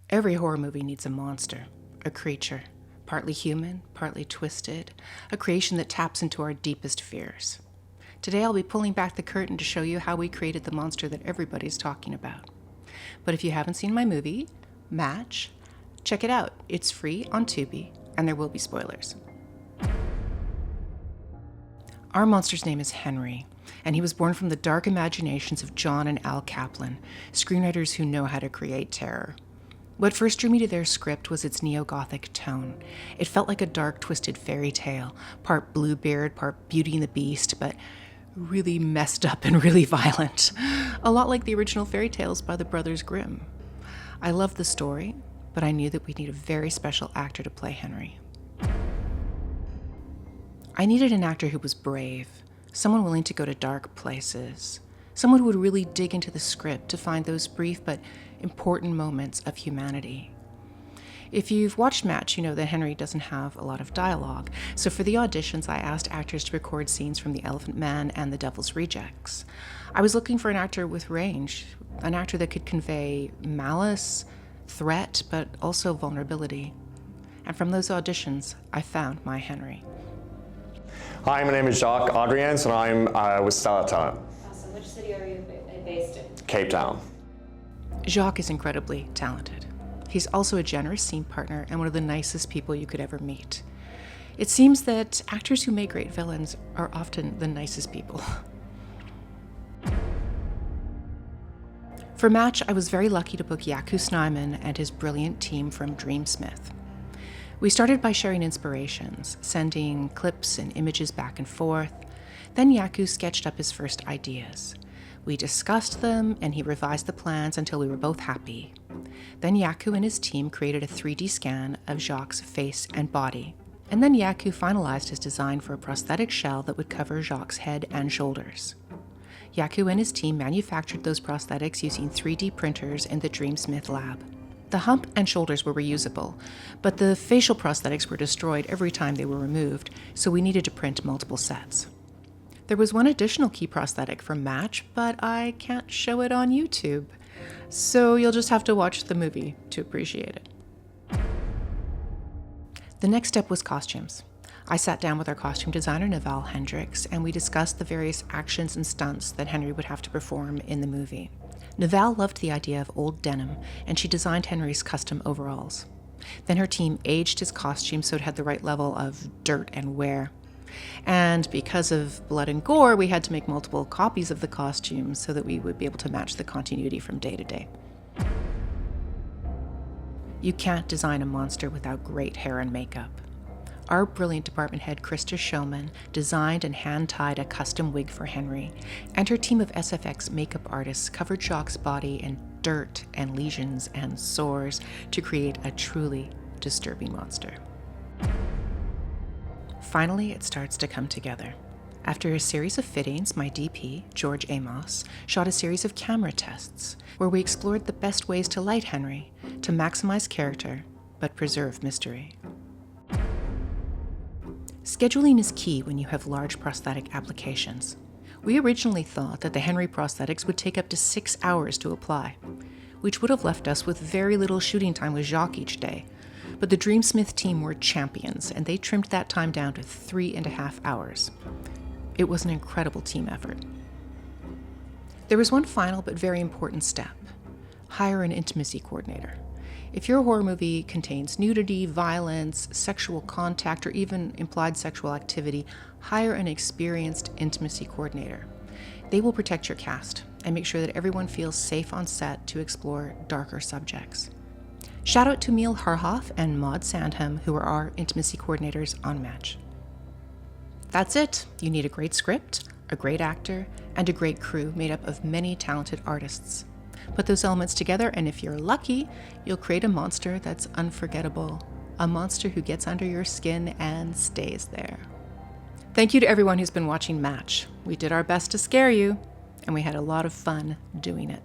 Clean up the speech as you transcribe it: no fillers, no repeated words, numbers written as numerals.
Every horror movie needs a monster, a creature, partly human, partly twisted, a creation that taps into our deepest fears. Today I'll be pulling back the curtain to show you how we created the monster that everybody's talking about. But if you haven't seen my movie, Match, check it out. It's free on Tubi, and there will be spoilers. Our monster's name is Henry, and he was born from the dark imaginations of Jon and Al Kaplan, screenwriters who know how to create terror. What first drew me to their script was its neo-Gothic tone. It felt like a dark, twisted fairy tale, part Bluebeard, part Beauty and the Beast, but really messed up and really violent. A lot like the original fairy tales by the Brothers Grimm. I loved the story, but I knew that we'd need a very special actor to play Henry. I needed an actor who was brave, someone willing to go to dark places, someone who would really dig into the script to find those brief but important moments of humanity. If you've watched Match, you know that Henry doesn't have a lot of dialogue, so for the auditions I asked actors to record scenes from The Elephant Man and The Devil's Rejects. I was looking for an actor with range, an actor that could convey malice, threat, but also vulnerability. And from those auditions, I found my Henry. Hi, my name is Jacques Adriaanse, and I'm with Stellar Talent. Awesome. Which city are you based in? Cape Town. Jacques is incredibly talented. He's also a generous scene partner and one of the nicest people you could ever meet. It seems that actors who make great villains are often the nicest people. For Match, I was very lucky to book Jaco Snyman and his brilliant team from Dreamsmith. We started by sharing inspirations, sending clips and images back and forth. Then Jaco sketched up his first ideas. We discussed them, and he revised the plans until we were both happy. Then Jaco and his team created a 3D scan of Jacques' face and body. And then Jaco finalized his design for a prosthetic shell that would cover Jacques' head and shoulders. Jaco and his team manufactured those prosthetics using 3D printers in the Dreamsmith lab. The hump and shoulders were reusable, but the facial prosthetics were destroyed every time they were removed, so we needed to print multiple sets. There was one additional key prosthetic for Match, but I can't show it on YouTube, so you'll just have to watch the movie to appreciate it. The next step was costumes. I sat down with our costume designer, Naval Hendricks, and we discussed the various actions and stunts that Henry would have to perform in the movie. Naval loved the idea of old denim, and she designed Henry's custom overalls. Then her team aged his costume so it had the right level of dirt and wear. And because of blood and gore, we had to make multiple copies of the costume so that we would be able to match the continuity from day to day. You can't design a monster without great hair and makeup. Our brilliant department head, Krista Showman, designed and hand-tied a custom wig for Henry, and her team of SFX makeup artists covered Jacques' body in dirt and lesions and sores to create a truly disturbing monster. Finally, it starts to come together. After a series of fittings, my DP, George Amos, shot a series of camera tests where we explored the best ways to light Henry, to maximize character, but preserve mystery. Scheduling is key when you have large prosthetic applications. We originally thought that the Henry prosthetics would take up to 6 hours to apply, which would have left us with very little shooting time with Jacques each day. But the Dreamsmith team were champions, and they trimmed that time down to 3.5 hours. It was an incredible team effort. There was one final but very important step. Hire an intimacy coordinator. If your horror movie contains nudity, violence, sexual contact, or even implied sexual activity, hire an experienced intimacy coordinator. They will protect your cast and make sure that everyone feels safe on set to explore darker subjects. Shout out to Emil Harhoff and Maud Sandham, who are our intimacy coordinators on Match. That's it. You need a great script, a great actor, and a great crew made up of many talented artists. Put those elements together, and if you're lucky, you'll create a monster that's unforgettable. A monster who gets under your skin and stays there. Thank you to everyone who's been watching Match. We did our best to scare you, and we had a lot of fun doing it.